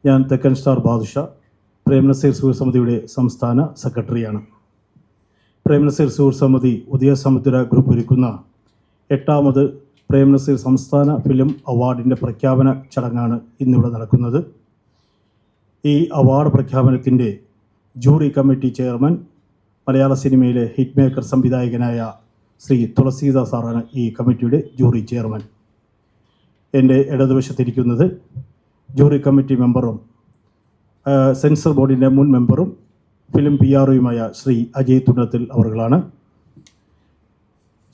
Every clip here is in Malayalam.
ഞാൻ തെക്കൻ സ്റ്റാർ ബാദുഷ, പ്രേംനസീർ സുഹൃത്ത് സമിതിയുടെ സംസ്ഥാന സെക്രട്ടറിയാണ്. പ്രേംനസീർ സുഹൃത്ത് സമിതി ഉദയസമുദ്ര ഗ്രൂപ്പ് ഒരുക്കുന്ന 8ാമത് പ്രേംനസീർ സംസ്ഥാന ഫിലിം അവാർഡിൻ്റെ പ്രഖ്യാപന ചടങ്ങാണ് ഇന്നിവിടെ നടക്കുന്നത്. ഈ അവാർഡ് പ്രഖ്യാപനത്തിൻ്റെ ജൂറി കമ്മിറ്റി ചെയർമാൻ മലയാള സിനിമയിലെ ഹിറ്റ് മേക്കർ സംവിധായകനായ ശ്രീ തുളസീദാസ് സാറാണ് ഈ കമ്മിറ്റിയുടെ ജൂറി ചെയർമാൻ. എൻ്റെ ഇടതുവശത്തിരിക്കുന്നത് ജൂറി കമ്മിറ്റി മെമ്പറും സെൻസർ ബോർഡിൻ്റെ മുൻ മെമ്പറും ഫിലിം PR-യുമായ ശ്രീ അജയ് തുണ്ടത്തിൽ അവർകളാണ്.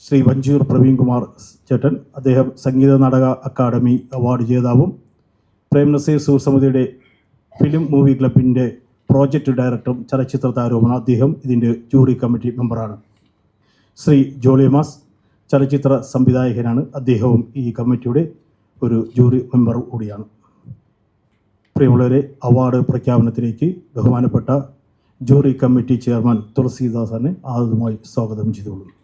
ശ്രീ വഞ്ചൂർ പ്രവീൺകുമാർ ചേട്ടൻ, അദ്ദേഹം സംഗീത നാടക അക്കാദമി അവാർഡ് ജേതാവും പ്രേംനസീർ സുഹൃത്ത് സമിതിയുടെ ഫിലിം മൂവി ക്ലബിൻ്റെ പ്രോജക്റ്റ് ഡയറക്ടറും ചലച്ചിത്ര താരവുമാണ്. അദ്ദേഹം ഇതിൻ്റെ ജൂറി കമ്മിറ്റി മെമ്പറാണ്. ശ്രീ ജോളിമാസ് ചലച്ചിത്ര സംവിധായകനാണ്. അദ്ദേഹവും ഈ കമ്മിറ്റിയുടെ ഒരു ജൂറി മെമ്പർ കൂടിയാണ്. പ്രിയമുള്ളവരെ, അവാർഡ് പ്രഖ്യാപനത്തിലേക്ക് ബഹുമാനപ്പെട്ട ജൂറി കമ്മിറ്റി ചെയർമാൻ തുളസീദാസിനെ ആദ്യമായി സ്വാഗതം ചെയ്തുകൊള്ളുന്നു.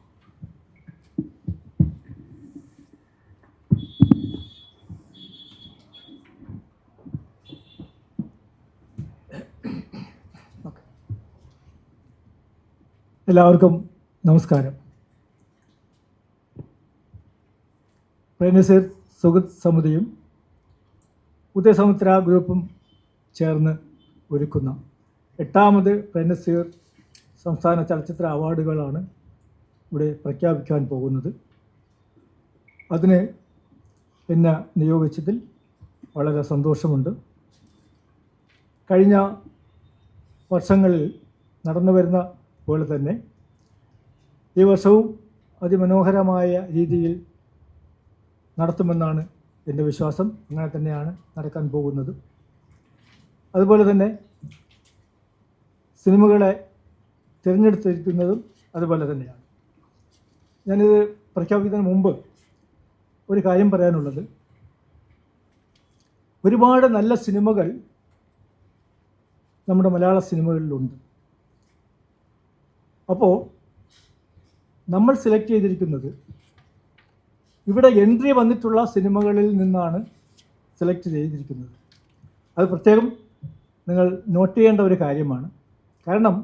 എല്ലാവർക്കും നമസ്കാരം. പ്രേംനസീർ സുഹൃത്ത് സമിതിയും ഉദയസമുദ്ര ഗ്രൂപ്പും ചേർന്ന് ഒരുക്കുന്ന 8ാമത് പ്രേംനസീർ സംസ്ഥാന ചലച്ചിത്ര അവാർഡുകളാണ് ഇവിടെ പ്രഖ്യാപിക്കാൻ പോകുന്നത്. അതിന് എന്നെ നിയോഗിച്ചതിൽ വളരെ സന്തോഷമുണ്ട്. കഴിഞ്ഞ വർഷങ്ങളിൽ നടന്നു വരുന്ന പോലെ തന്നെ ഈ വർഷവും അതിമനോഹരമായ രീതിയിൽ നടത്തുമെന്നാണ് എൻ്റെ വിശ്വാസം. അങ്ങനെ തന്നെയാണ് നടക്കാൻ പോകുന്നത്. അതുപോലെ തന്നെ സിനിമകളെ തിരഞ്ഞെടുത്തിരിക്കുന്നതും അതുപോലെ തന്നെയാണ്. ഞാനിത് പ്രഖ്യാപിക്കുന്നതിന് മുമ്പ് ഒരു കാര്യം പറയാനുള്ളത്, ഒരുപാട് നല്ല സിനിമകൾ നമ്മുടെ മലയാള സിനിമകളിലുണ്ട്. അപ്പോൾ നമ്മൾ സെലക്ട് ചെയ്തിരിക്കുന്നത് ഇവിടെ എൻട്രി വന്നിട്ടുള്ള സിനിമകളിൽ നിന്നാണ് സെലക്ട് ചെയ്തിരിക്കുന്നത്. അത് പ്രത്യേകം നിങ്ങൾ നോട്ട് ചെയ്യേണ്ട ഒരു കാര്യമാണ്. കാരണം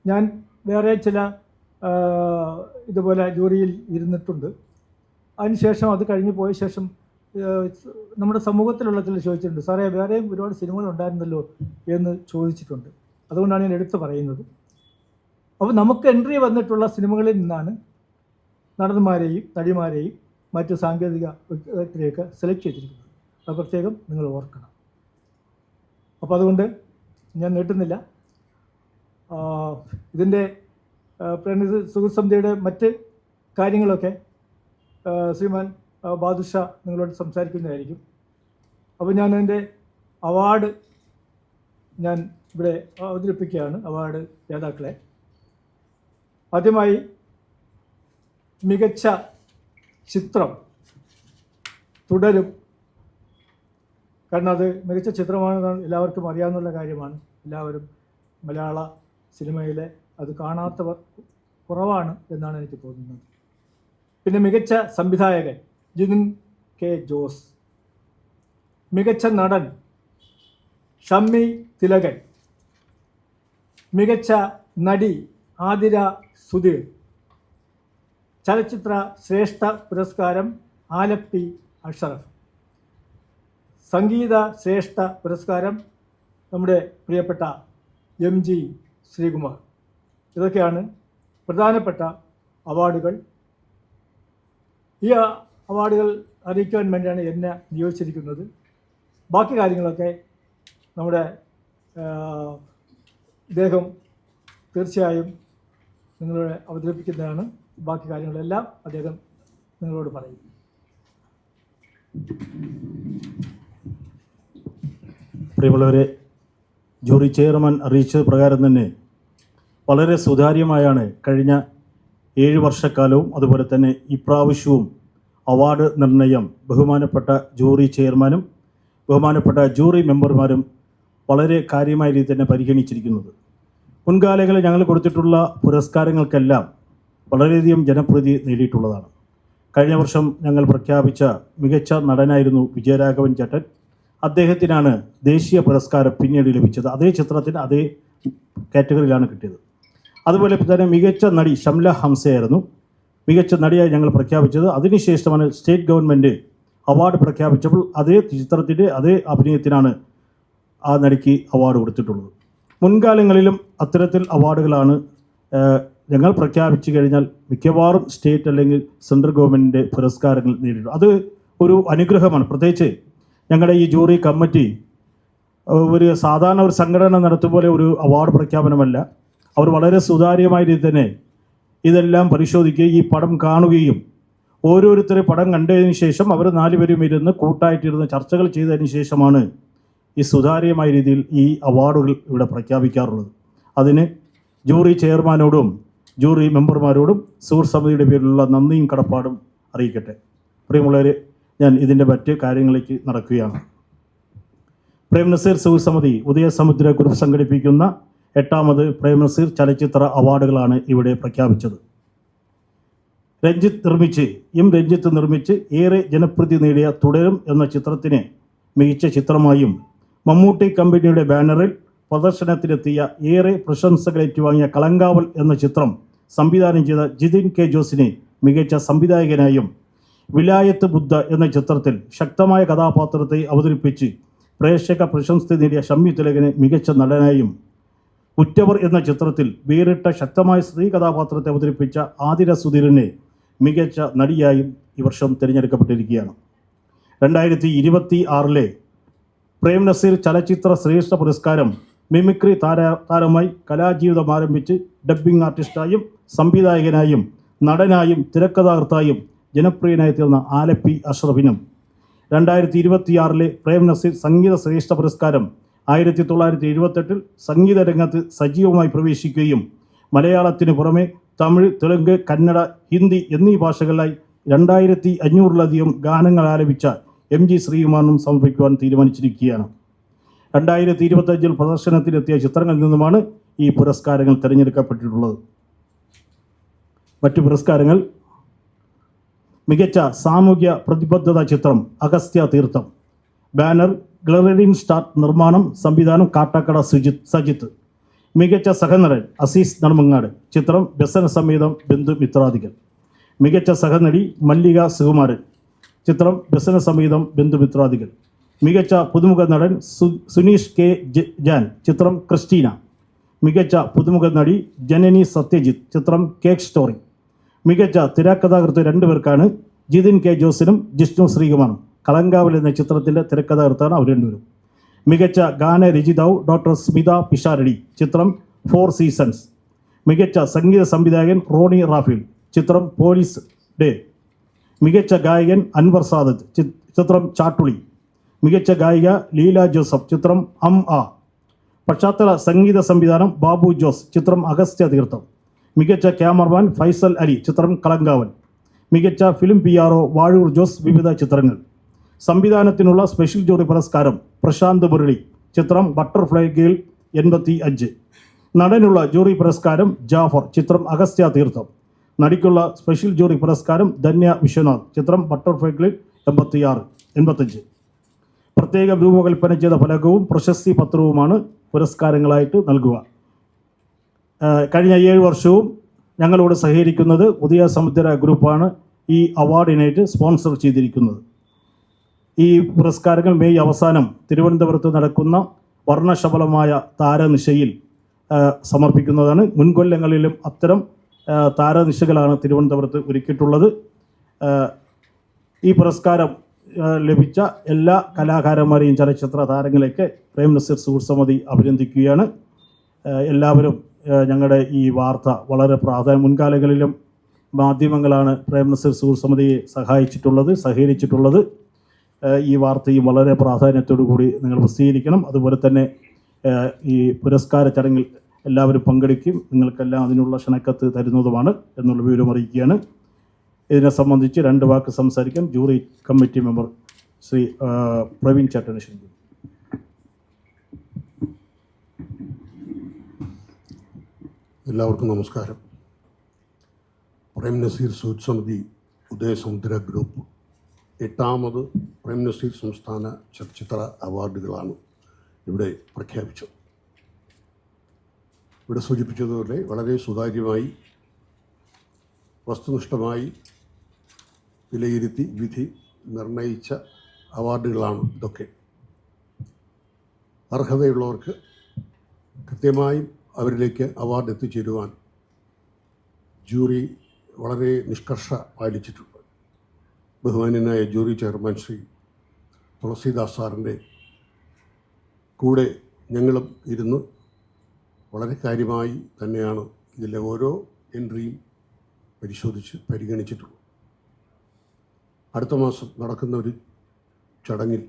ഞാൻ വേറെ ചില ഇതുപോലെ ജൂറിയിൽ ഇരുന്നിട്ടുണ്ട്. അതിനുശേഷം അത് കഴിഞ്ഞ് പോയ ശേഷം നമ്മുടെ സമൂഹത്തിലുള്ള ചില ചോദിച്ചിട്ടുണ്ട്, സാറേ വേറെയും ഒരുപാട് സിനിമകൾ ഉണ്ടായിരുന്നല്ലോ എന്ന് ചോദിച്ചിട്ടുണ്ട്. അതുകൊണ്ടാണ് ഞാൻ എടുത്തു പറയുന്നത്. അപ്പോൾ നമുക്ക് എൻട്രി വന്നിട്ടുള്ള സിനിമകളിൽ നിന്നാണ് നടന്മാരെയും നടിമാരെയും മറ്റ് സാങ്കേതിക വ്യക്തികളെയൊക്കെ സെലക്ട് ചെയ്തിരിക്കുന്നത്. അത് പ്രത്യേകം നിങ്ങൾ ഓർക്കണം. അപ്പോൾ അതുകൊണ്ട് ഞാൻ നീട്ടുന്നില്ല. ഇതിൻ്റെ പ്രേംനസീർ സുഹൃത്ത് സമിതിയുടെ മറ്റ് കാര്യങ്ങളൊക്കെ ശ്രീമാൻ ബാദുഷ നിങ്ങളോട് സംസാരിക്കുന്നതായിരിക്കും. അപ്പോൾ ഞാൻ എൻ്റെ അവാർഡ് ഞാൻ ഇവിടെ അവതരിപ്പിക്കുകയാണ്, അവാർഡ് ജേതാക്കളെ. ആദ്യമായി മികച്ച ചിത്രം തുടരും. കാരണം അത് മികച്ച ചിത്രമാണെന്ന് എല്ലാവർക്കും അറിയാവുന്ന കാര്യമാണ്. എല്ലാവരും മലയാള സിനിമയിലെ അത് കാണാത്തവർ കുറവാണ് എന്നാണ് എനിക്ക് തോന്നുന്നത്. പിന്നെ മികച്ച സംവിധായകൻ ജിതിൻ കെ ജോസ്, മികച്ച നടൻ ഷമ്മി തിലകൻ, മികച്ച നടി ആതിര സുധീർ, ചലച്ചിത്ര ശ്രേഷ്ഠ പുരസ്കാരം ആലപ്പി അഷറഫ്, സംഗീത ശ്രേഷ്ഠ പുരസ്കാരം നമ്മുടെ പ്രിയപ്പെട്ട MG ശ്രീകുമാർ. ഇതൊക്കെയാണ് പ്രധാനപ്പെട്ട അവാർഡുകൾ. ഈ അവാർഡുകൾ അറിയിക്കാൻ വേണ്ടിയാണ് എന്നെ നിയോഗിച്ചിരിക്കുന്നത്. ബാക്കി കാര്യങ്ങളൊക്കെ നമ്മുടെ ഇദ്ദേഹം തീർച്ചയായും നിങ്ങളോട് അവതരിപ്പിക്കുന്നതാണ്. ബാക്കി കാര്യങ്ങളെല്ലാം അദ്ദേഹം നിങ്ങളോട് പറയും. പ്രിയമുള്ളവരെ, ജൂറി ചെയർമാൻ അറിയിച്ചത് പ്രകാരം തന്നെ വളരെ സുതാര്യമായാണ് കഴിഞ്ഞ 7 വർഷക്കാലവും അതുപോലെ തന്നെ ഇപ്രാവശ്യവും അവാർഡ് നിർണയം ബഹുമാനപ്പെട്ട ജൂറി ചെയർമാനും ബഹുമാനപ്പെട്ട ജൂറി മെമ്പർമാരും വളരെ കാര്യമായ രീതിയിൽ തന്നെ പരിഗണിച്ചിരിക്കുന്നത്. മുൻകാലങ്ങളിൽ ഞങ്ങൾ കൊടുത്തിട്ടുള്ള പുരസ്കാരങ്ങൾക്കെല്ലാം വളരെയധികം ജനപ്രീതി നേടിയിട്ടുള്ളതാണ്. കഴിഞ്ഞ വർഷം ഞങ്ങൾ പ്രഖ്യാപിച്ച മികച്ച നടനായിരുന്നു വിജയരാഘവൻ ചേട്ടൻ. അദ്ദേഹത്തിനാണ് ദേശീയ പുരസ്കാരം പിന്നീട് ലഭിച്ചത്. അതേ ചിത്രത്തിന് അതേ കാറ്റഗറിയിലാണ് കിട്ടിയത്. അതുപോലെ തന്നെ മികച്ച നടി ഷംല ഹംസയായിരുന്നു മികച്ച നടിയായി ഞങ്ങൾ പ്രഖ്യാപിച്ചത്. അതിനുശേഷമാണ് സ്റ്റേറ്റ് ഗവൺമെൻറ് അവാർഡ് പ്രഖ്യാപിച്ചപ്പോൾ അതേ ചിത്രത്തിൻ്റെ അതേ അഭിനയത്തിനാണ് ആ നടിക്ക് അവാർഡ് കൊടുത്തിട്ടുള്ളത്. മുൻകാലങ്ങളിലും അത്തരത്തിൽ അവാർഡുകളാണ് ഞങ്ങൾ പ്രഖ്യാപിച്ചു കഴിഞ്ഞാൽ മിക്കവാറും സ്റ്റേറ്റ് അല്ലെങ്കിൽ സെൻട്രൽ ഗവൺമെൻറ്റിൻ്റെ പുരസ്കാരങ്ങൾ നേരിടും. അത് ഒരു അനുഗ്രഹമാണ്. പ്രത്യേകിച്ച് ഞങ്ങളുടെ ഈ ജൂറി കമ്മിറ്റി ഒരു സാധാരണ ഒരു സംഘടന നടത്തും പോലെ ഒരു അവാർഡ് പ്രഖ്യാപനമല്ല. അവർ വളരെ സുതാര്യമായ രീതി തന്നെ ഇതെല്ലാം പരിശോധിക്കുകയും ഈ പടം കാണുകയും ഓരോരുത്തരെ പടം കണ്ടതിന് ശേഷം അവർ 4 പേരും ഇരുന്ന് കൂട്ടായിട്ടിരുന്ന് ചർച്ചകൾ ചെയ്തതിന് ശേഷമാണ് ഈ സുതാര്യമായ രീതിയിൽ ഈ അവാർഡുകൾ ഇവിടെ പ്രഖ്യാപിക്കാറുള്ളത്. അതിന് ജൂറി ചെയർമാനോടും ജൂറി മെമ്പർമാരോടും സുഹൃത്ത് സമിതിയുടെ പേരിലുള്ള നന്ദിയും കടപ്പാടും അറിയിക്കട്ടെ. പ്രിയമുള്ളവരെ, ഞാൻ ഇതിൻ്റെ മറ്റ് കാര്യങ്ങളിലേക്ക് നടക്കുകയാണ്. പ്രേംനസീർ സുഹൃത്ത് സമിതി ഉദയസമുദ്ര ഗ്രൂപ്പ് സംഘടിപ്പിക്കുന്ന 8ാമത് പ്രേംനസീർ ചലച്ചിത്ര അവാർഡുകളാണ് ഇവിടെ പ്രഖ്യാപിച്ചത്. രഞ്ജിത്ത് നിർമ്മിച്ച് ഏറെ ജനപ്രീതി നേടിയ തുടരും എന്ന ചിത്രത്തിന് മികച്ച ചിത്രമായും, മമ്മൂട്ടി കമ്പനിയുടെ ബാനറിൽ പ്രദർശനത്തിലെത്തിയ ഏറെ പ്രശംസകൾ ഏറ്റുവാങ്ങിയ കളങ്കാവൽ എന്ന ചിത്രം സംവിധാനം ചെയ്ത ജിതിൻ കെ ജോസിനെ മികച്ച സംവിധായകനായും, വിലായത്ത് ബുദ്ധ എന്ന ചിത്രത്തിൽ ശക്തമായ കഥാപാത്രത്തെ അവതരിപ്പിച്ച് പ്രേക്ഷക പ്രശംസ നേടിയ ഷമ്മി തിലകനെ മികച്ച നടനായും, ഉറ്റവർ എന്ന ചിത്രത്തിൽ വേറിട്ട ശക്തമായ സ്ത്രീ കഥാപാത്രത്തെ അവതരിപ്പിച്ച ആതിര സുധീരനെ മികച്ച നടിയായും ഈ വർഷം തിരഞ്ഞെടുക്കപ്പെട്ടിരിക്കുകയാണ്. 2026 പ്രേംനസീർ ചലച്ചിത്ര ശ്രേഷ്ഠ പുരസ്കാരം മിമിക്രി താരമായി കലാജീവിതം ആരംഭിച്ച് ഡബ്ബിംഗ് ആർട്ടിസ്റ്റായും സംവിധായകനായും നടനായും തിരക്കഥാകൃത്തായും ജനപ്രിയനായി തീർന്ന ആലപ്പി അഷ്റഫിനും, 2026 പ്രേംനസീർ സംഗീത ശ്രേഷ്ഠ പുരസ്കാരം 1978 സംഗീത രംഗത്ത് സജീവമായി പ്രവേശിക്കുകയും മലയാളത്തിന് പുറമെ തമിഴ്, തെലുങ്ക്, കന്നഡ, ഹിന്ദി എന്നീ ഭാഷകളിലായി 2500-ലധികം ഗാനങ്ങൾ ആലപിച്ച MG ശ്രീകുമാറിനും സമർപ്പിക്കുവാൻ തീരുമാനിച്ചിരിക്കുകയാണ്. 2025 പ്രദർശനത്തിലെത്തിയ ചിത്രങ്ങളിൽ നിന്നുമാണ് ഈ പുരസ്കാരങ്ങൾ തിരഞ്ഞെടുക്കപ്പെട്ടിട്ടുള്ളത്. മറ്റു പുരസ്കാരങ്ങൾ: മികച്ച സാമൂഹ്യ പ്രതിബദ്ധത ചിത്രം അഗസ്ത്യ തീർത്ഥം, ബാനർ ഗ്ലറിഡിൻ സ്റ്റാർ, നിർമ്മാണം സംവിധാനം കാട്ടാക്കട സജിത്ത്. മികച്ച സഹനടൻ അസീസ് നെടുമങ്ങാട്, ചിത്രം വ്യസന സമേതം ബന്ധുമിത്രാദികൾ. മികച്ച സഹനടി മല്ലിക സുകുമാരൻ, ചിത്രം വ്യസന സമേതം ബന്ധുമിത്രാദികൾ. മികച്ച പുതുമുഖ നടൻ സുനീഷ് കെ ജാൻ, ചിത്രം ക്രിസ്റ്റീന. മികച്ച പുതുമുഖ നടി ജനനി സത്യജിത്ത്, ചിത്രം കേക്ക് സ്റ്റോറി. മികച്ച തിരക്കഥാകൃത്ത് 2 പേർക്കാണ്, ജിതിൻ കെ ജോസിനും ജിഷ്ണു ശ്രീകുമാറും. കളങ്കാവൽ എന്ന ചിത്രത്തിൻ്റെ തിരക്കഥാകൃത്താണ് അവർ 2 പേരും. മികച്ച ഗാനരചയിതാവ് ഡോക്ടർ സ്മിത പിഷാരടി, ചിത്രം 4 സീസൺസ്. മികച്ച സംഗീത സംവിധായകൻ റോണി റാഫേൽ, ചിത്രം പോലീസ് ഡേ. മികച്ച ഗായകൻ അൻവർ സാദത്ത്, ചിത്രം ചാട്ടുളി. മികച്ച ഗായിക ലീല ജോസഫ്, ചിത്രം ആ. പശ്ചാത്തല സംഗീത സംവിധാനം ബാബു ജോസ്, ചിത്രം അഗസ്ത്യ തീർത്ഥം. മികച്ച ക്യാമറമാൻ ഫൈസൽ അലി, ചിത്രം കളങ്കാവൽ. മികച്ച ഫിലിം PRO വാഴൂർ ജോസ്, വിവിധ ചിത്രങ്ങൾ. സംവിധാനത്തിനുള്ള സ്പെഷ്യൽ ജൂറി പുരസ്കാരം പ്രശാന്ത് മുരളി, ചിത്രം ബട്ടർഫ്ലൈ ഗേൾ 85. നടനുള്ള ജൂറി പുരസ്കാരം ജാഫർ, ചിത്രം അഗസ്ത്യ തീർത്ഥം. നടിക്കുള്ള സ്പെഷ്യൽ ജൂറി പുരസ്കാരം ധന്യ വിശ്വനാഥ്, ചിത്രം ബട്ടർഫ്ലൈ ഗേൾ 85. പ്രത്യേക രൂപകൽപ്പന ചെയ്ത ഫലകവും പ്രശസ്തി പത്രവുമാണ് പുരസ്കാരങ്ങളായിട്ട് നൽകുക. കഴിഞ്ഞ 7 വർഷവും ഞങ്ങളോട് സഹകരിക്കുന്നത് ഉദയസമുദ്ര ഗ്രൂപ്പാണ് ഈ അവാർഡിനായിട്ട് സ്പോൺസർ ചെയ്തിരിക്കുന്നത്. ഈ പുരസ്കാരങ്ങൾ മെയ് അവസാനം തിരുവനന്തപുരത്ത് നടക്കുന്ന വർണ്ണശബളമായ താരനിശയിൽ സമർപ്പിക്കുന്നതാണ്. മുൻകൊല്ലങ്ങളിലും അത്തരം താരനിശകളാണ് തിരുവനന്തപുരത്ത് ഒരുക്കിയിട്ടുള്ളത്. ഈ പുരസ്കാരം ലഭിച്ച എല്ലാ കലാകാരന്മാരെയും ചലച്ചിത്ര താരങ്ങളെയൊക്കെ പ്രേംനസീർ സുഹൃത്ത് സമിതി അഭിനന്ദിക്കുകയാണ്. എല്ലാവരും ഞങ്ങളുടെ ഈ വാർത്ത വളരെ മുൻകാലങ്ങളിലും മാധ്യമങ്ങളാണ് പ്രേംനസീർ സുഹൃത്ത് സമിതിയെ സഹകരിച്ചിട്ടുള്ളത്. ഈ വാർത്തയും വളരെ പ്രാധാന്യത്തോടു കൂടി നിങ്ങൾ പ്രസിദ്ധീകരിക്കണം. അതുപോലെ തന്നെ ഈ പുരസ്കാര ചടങ്ങിൽ എല്ലാവരും പങ്കെടുക്കും. നിങ്ങൾക്കെല്ലാം അതിനുള്ള ക്ഷണക്കത്ത് തരുന്നതുമാണ് എന്നുള്ള വിവരം അറിയിക്കുകയാണ്. ഇതിനെ സംബന്ധിച്ച് 2 വാക്ക് സംസാരിക്കാൻ jury committee member Shri Praveen ചേട്ടനെ ക്ഷണിക്കുന്നു. എല്ലാവർക്കും നമസ്കാരം. പ്രേംനസീർ സുഹൃത്ത് സമിതി ഉദയസമുദ്ര ഗ്രൂപ്പ് 8ാമത് പ്രേം നസീർ സംസ്ഥാന ചലച്ചിത്ര അവാർഡുകളാണ് ഇവിടെ പ്രഖ്യാപിച്ചത്. ഇവിടെ സൂചിപ്പിച്ചതുപോലെ വളരെ സുതാര്യമായി വസ്തുനിഷ്ഠമായി വിലയിരുത്തി വിധി നിർണയിച്ച അവാർഡുകളാണ് ഇതൊക്കെ. അർഹതയുള്ളവർക്ക് കൃത്യമായും അവരിലേക്ക് അവാർഡ് എത്തിച്ചേരുവാൻ ജൂറി വളരെ നിഷ്കർഷ പാലിച്ചിട്ടുണ്ട്. ബഹുമാന്യനായ ജൂറി ചെയർമാൻ ശ്രീ തുളസീദാസ് സാറിൻ്റെ കൂടെ ഞങ്ങളും ഇരുന്ന് വളരെ കാര്യമായി തന്നെയാണ് ഇതിലെ ഓരോ എൻട്രിയും പരിഗണിച്ചിട്ടുള്ളത്. അടുത്ത മാസം നടക്കുന്ന ഒരു ചടങ്ങിൽ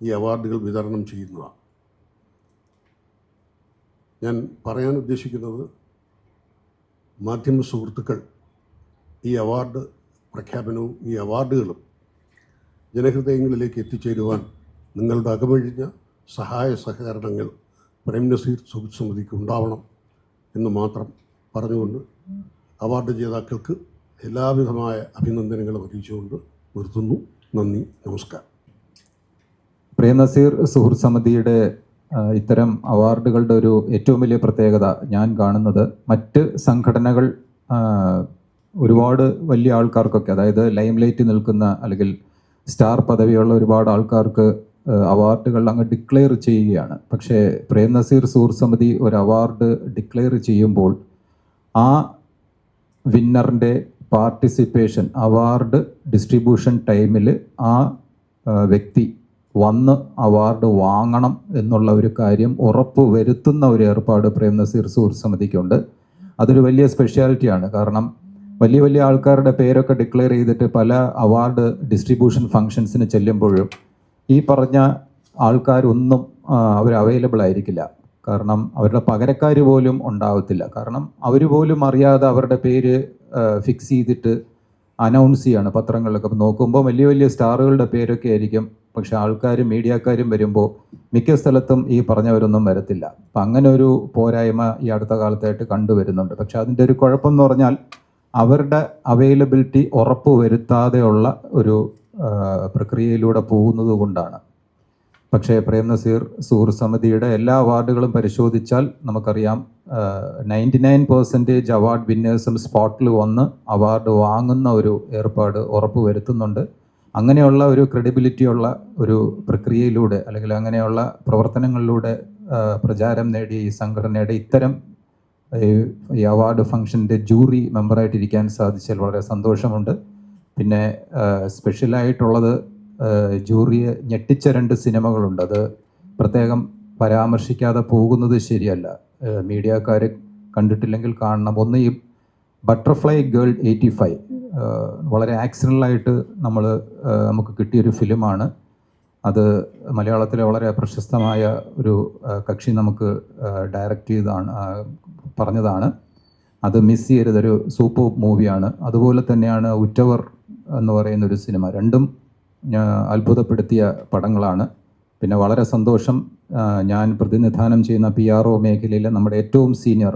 ഈ അവാർഡുകൾ വിതരണം ചെയ്യുന്നതാണ്. ഞാൻ പറയാൻ ഉദ്ദേശിക്കുന്നത്, മാധ്യമ സുഹൃത്തുക്കൾ ഈ അവാർഡ് പ്രഖ്യാപനവും ഈ അവാർഡുകളും ജനഹൃദയങ്ങളിലേക്ക് എത്തിച്ചേരുവാൻ നിങ്ങളുടെ അകമഴിഞ്ഞ സഹായ സഹകരണങ്ങൾ പ്രേം നസീർ സുഹൃത്ത് സമിതിക്ക് ഉണ്ടാവണം എന്ന് മാത്രം പറഞ്ഞുകൊണ്ട് അവാർഡ് ജേതാക്കൾക്ക് എല്ലാവിധമായ അഭിനന്ദനങ്ങളും അറിയിച്ചുകൊണ്ട് നിർത്തുന്നു. നന്ദി, നമസ്കാരം. പ്രേം നസീർ സുഹൃത്ത് സമിതിയുടെ ഇത്തരം അവാർഡുകളുടെ ഒരു ഏറ്റവും വലിയ പ്രത്യേകത ഞാൻ കാണുന്നത്, മറ്റ് സംഘടനകൾ ഒരുപാട് വലിയ ആൾക്കാർക്കൊക്കെ, അതായത് ലൈം ലൈറ്റ് നിൽക്കുന്ന അല്ലെങ്കിൽ സ്റ്റാർ പദവിയുള്ള ഒരുപാട് ആൾക്കാർക്ക് അവാർഡുകൾ അങ്ങ് ഡിക്ലെയർ ചെയ്യുകയാണ്. പക്ഷേ പ്രേം നസീർ സുഹൃത്ത് സമിതി ഒരു അവാർഡ് ഡിക്ലെയർ ചെയ്യുമ്പോൾ ആ വിന്നറിൻ്റെ പാർട്ടിസിപ്പേഷൻ, അവാർഡ് ഡിസ്ട്രിബ്യൂഷൻ ടൈമിൽ ആ വ്യക്തി വന്ന് അവാർഡ് വാങ്ങണം എന്നുള്ള ഒരു കാര്യം ഉറപ്പ് വരുത്തുന്ന ഒരു ഏർപ്പാട് പ്രേം നസീർ സുഹൃത്ത് സമിതിക്കുണ്ട്. അതൊരു വലിയ സ്പെഷ്യാലിറ്റിയാണ്. കാരണം വലിയ വലിയ ആൾക്കാരുടെ പേരൊക്കെ ഡിക്ലെയർ ചെയ്തിട്ട് പല അവാർഡ് ഡിസ്ട്രിബ്യൂഷൻ ഫങ്ഷൻസിന് ചെല്ലുമ്പോഴും ഈ പറഞ്ഞ ആൾക്കാരൊന്നും അവർ അവൈലബിൾ ആയിരിക്കില്ല. കാരണം അവരുടെ പകരക്കാർ പോലും ഉണ്ടാവത്തില്ല. കാരണം അവർ പോലും അറിയാതെ അവരുടെ പേര് ഫിക്സ് ചെയ്തിട്ട് അനൗൺസ് ചെയ്യാണ് പത്രങ്ങളിലൊക്കെ. അപ്പോൾ നോക്കുമ്പോൾ വലിയ വലിയ സ്റ്റാറുകളുടെ പേരൊക്കെ ആയിരിക്കും. പക്ഷെ ആൾക്കാരും മീഡിയക്കാരും വരുമ്പോൾ മിക്ക സ്ഥലത്തും ഈ പറഞ്ഞവരൊന്നും വരത്തില്ല. അപ്പം അങ്ങനെ ഒരു പോരായ്മ ഈ അടുത്ത കാലത്തായിട്ട് കണ്ടുവരുന്നുണ്ട്. പക്ഷെ അതിൻ്റെ ഒരു കുഴപ്പം എന്ന് പറഞ്ഞാൽ അവരുടെ അവൈലബിലിറ്റി ഉറപ്പ് വരുത്താതെയുള്ള ഒരു പ്രക്രിയയിലൂടെ പോകുന്നത് കൊണ്ടാണ്. പക്ഷേ പ്രേം നസീർ സുഹൃത്ത് സമിതിയുടെ എല്ലാ അവാർഡുകളും പരിശോധിച്ചാൽ നമുക്കറിയാം 99% അവാർഡ് വിന്നേഴ്സും സ്പോട്ടിൽ വന്ന് അവാർഡ് വാങ്ങുന്ന ഒരു ഏർപ്പാട് ഉറപ്പ് വരുത്തുന്നുണ്ട്. അങ്ങനെയുള്ള ഒരു ക്രെഡിബിലിറ്റിയുള്ള ഒരു പ്രക്രിയയിലൂടെ അല്ലെങ്കിൽ അങ്ങനെയുള്ള പ്രവർത്തനങ്ങളിലൂടെ പ്രചാരം നേടിയ ഈ സംഘടനയുടെ ഇത്തരം ഈ അവാർഡ് ഫംഗ്ഷൻ്റെ ജൂറി മെമ്പറായിട്ടിരിക്കാൻ സാധിച്ചാൽ വളരെ സന്തോഷമുണ്ട്. പിന്നെ സ്പെഷ്യലായിട്ടുള്ളത്, ജൂറിയെ ഞെട്ടിച്ച 2 സിനിമകളുണ്ട്. അത് പ്രത്യേകം പരാമർശിക്കാതെ പോകുന്നത് ശരിയല്ല. മീഡിയക്കാർ കണ്ടിട്ടില്ലെങ്കിൽ കാണണം. ഒന്ന്, ഈ ബട്ടർഫ്ലൈ ഗേൾ 85 വളരെ ആക്സിഡൻ്റലായിട്ട് നമുക്ക് കിട്ടിയൊരു ഫിലിമാണ്. അത് മലയാളത്തിലെ വളരെ പ്രശസ്തമായ ഒരു കക്ഷി നമുക്ക് ഡയറക്റ്റ് ചെയ്താണ്, പറഞ്ഞതാണ്. അത് മിസ് ചെയ്യരുതൊരു സൂപ്പർ മൂവിയാണ്. അതുപോലെ തന്നെയാണ് ഉറ്റവർ എന്ന് പറയുന്നൊരു സിനിമ. രണ്ടും അത്ഭുതപ്പെടുത്തിയ പടങ്ങളാണ്. പിന്നെ വളരെ സന്തോഷം, ഞാൻ പ്രതിനിധാനം ചെയ്യുന്ന PRO മേഖലയിലെ നമ്മുടെ ഏറ്റവും സീനിയർ,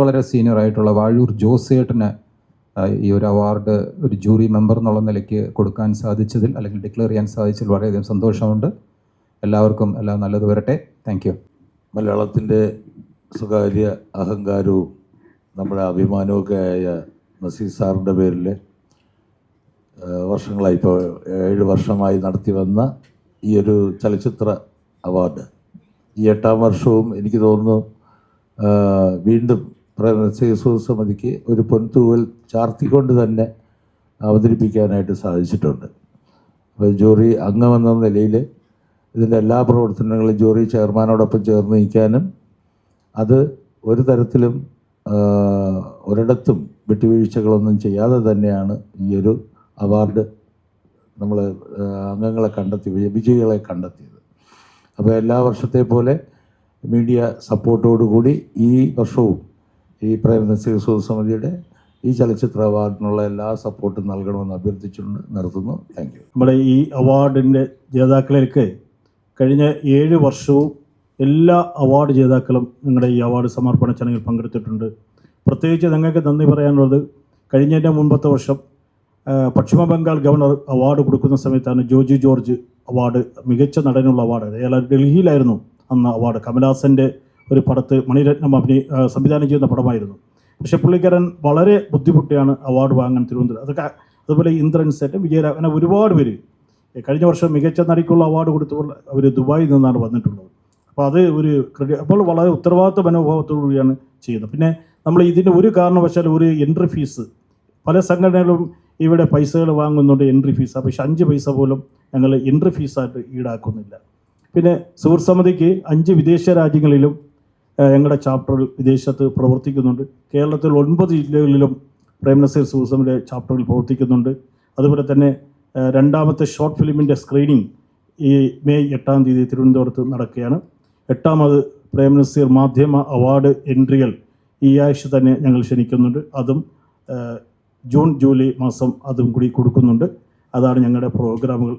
വളരെ സീനിയർ ആയിട്ടുള്ള വാഴൂർ ജോസേട്ടന് ഈ ഒരു അവാർഡ് ഒരു ജൂറി മെമ്പർ എന്നുള്ള നിലയ്ക്ക് കൊടുക്കാൻ സാധിച്ചതിൽ അല്ലെങ്കിൽ ഡിക്ലെയർ ചെയ്യാൻ സാധിച്ചതിൽ വളരെയധികം സന്തോഷമുണ്ട്. എല്ലാവർക്കും എല്ലാം നല്ലത് വരട്ടെ. Thank you. മലയാളത്തിൻ്റെ സ്വകാര്യ അഹങ്കാരവും നമ്മുടെ അഭിമാനമൊക്കെ ആയ നസീർ സാറിൻ്റെ പേരിൽ വർഷങ്ങളായി, ഇപ്പോൾ 7 വർഷമായി നടത്തി വന്ന ഈ ഒരു ചലച്ചിത്ര അവാർഡ് ഈ 8ാം വർഷവും എനിക്ക് തോന്നുന്നു വീണ്ടും പ്രേം നസീർ സുഹൃത്ത് സമിതിക്ക് ഒരു പൊൻതൂവൽ ചാർത്തിക്കൊണ്ട് തന്നെ അവതരിപ്പിക്കാനായിട്ട് സാധിച്ചിട്ടുണ്ട്. അപ്പോൾ ജൂറി അംഗമെന്ന നിലയിൽ ഇതിൻ്റെ എല്ലാ പ്രവർത്തനങ്ങളും ജൂറി ചെയർമാനോടൊപ്പം ചേർന്ന് നിൽക്കാനും അത് ഒരു തരത്തിലും ഒരിടത്തും വിട്ടുവീഴ്ചകളൊന്നും ചെയ്യാതെ തന്നെയാണ് ഈ ഒരു അവാർഡ് നമ്മൾ അംഗങ്ങളെ വിജയികളെ കണ്ടെത്തിയത്. അപ്പോൾ എല്ലാ വർഷത്തെ പോലെ മീഡിയ സപ്പോർട്ടോടുകൂടി ഈ വർഷവും ഈ പ്രേം നസീർ സുഹൃത്ത് സമിതിയുടെ ഈ ചലച്ചിത്ര അവാർഡിനുള്ള എല്ലാ സപ്പോർട്ടും നൽകണമെന്ന് അഭ്യർത്ഥിച്ചുകൊണ്ട് നിർത്തുന്നു. Thank you. നമ്മുടെ ഈ അവാർഡിൻ്റെ ജേതാക്കളിലേക്ക് കഴിഞ്ഞ 7 വർഷവും എല്ലാ അവാർഡ് ജേതാക്കളും നിങ്ങളുടെ ഈ അവാർഡ് സമർപ്പണ ചടങ്ങിൽ പങ്കെടുത്തിട്ടുണ്ട്. പ്രത്യേകിച്ച് നിങ്ങൾക്ക് നന്ദി പറയാനുള്ളത്, കഴിഞ്ഞതിൻ്റെ മുൻപത്തെ വർഷം പശ്ചിമ ബംഗാൾ ഗവർണർ അവാർഡ് കൊടുക്കുന്ന സമയത്താണ് ജോജി ജോർജ് അവാർഡ് മികച്ച നടനുള്ള അവാർഡ്. അയാൾ ഡൽഹിയിലായിരുന്നു അന്ന് അവാർഡ്. കമലഹാസൻ്റെ ഒരു പടത്ത് മണിരത്നം സംവിധാനം ചെയ്യുന്ന പടമായിരുന്നു. പക്ഷേ പുള്ളിക്കാരൻ വളരെ ബുദ്ധിമുട്ടിയാണ് അവാർഡ് വാങ്ങാൻ തിരുവനന്തപുരം. അതൊക്കെ അതുപോലെ ഇന്ദ്രൻ സെറ്റ്, വിജയരാ, അങ്ങനെ ഒരുപാട് പേര് കഴിഞ്ഞ വർഷം മികച്ച നടിക്കുള്ള അവാർഡ് കൊടുത്തപ്പോൾ അവർ ദുബായിൽ നിന്നാണ് വന്നിട്ടുള്ളത്. അപ്പോൾ അത് ഒരു അപ്പോൾ വളരെ ഉത്തരവാദിത്വ മനോഭാവത്തോടുകൂടിയാണ് ചെയ്യുന്നത്. പിന്നെ നമ്മൾ ഇതിന് ഒരു കാരണവശാൽ ഒരു എൻട്രി ഫീസ് പല സംഘടനകളും ഇവിടെ പൈസകൾ വാങ്ങുന്നുണ്ട്, എൻട്രി ഫീസ്. പക്ഷേ 5 പൈസ പോലും ഞങ്ങൾ എൻട്രി ഫീസായിട്ട് ഈടാക്കുന്നില്ല. പിന്നെ സുഹൃത്ത് സമിതിക്ക് 5 വിദേശ രാജ്യങ്ങളിലും ഞങ്ങളുടെ ചാപ്റ്ററുകൾ വിദേശത്ത് പ്രവർത്തിക്കുന്നുണ്ട്. കേരളത്തിൽ 9 ജില്ലകളിലും പ്രേംനസീർ സുഹൃത്ത് സമിതിയുടെ ചാപ്റ്ററുകൾ പ്രവർത്തിക്കുന്നുണ്ട്. അതുപോലെ തന്നെ രണ്ടാമത്തെ ഷോർട്ട് ഫിലിമിൻ്റെ സ്ക്രീനിങ് ഈ മെയ് 8-ാം തീയതി തിരുവനന്തപുരത്ത് നടക്കുകയാണ്. 8ാമത് പ്രേംനസീർ മാധ്യമ അവാർഡ് എൻട്രികൾ ഈ ആഴ്ച തന്നെ ഞങ്ങൾ ക്ഷണിക്കുന്നുണ്ട്. അതും ജൂൺ ജൂലൈ മാസം അതും കൂടി കൊടുക്കുന്നുണ്ട്. അതാണ് ഞങ്ങളുടെ പ്രോഗ്രാമുകൾ.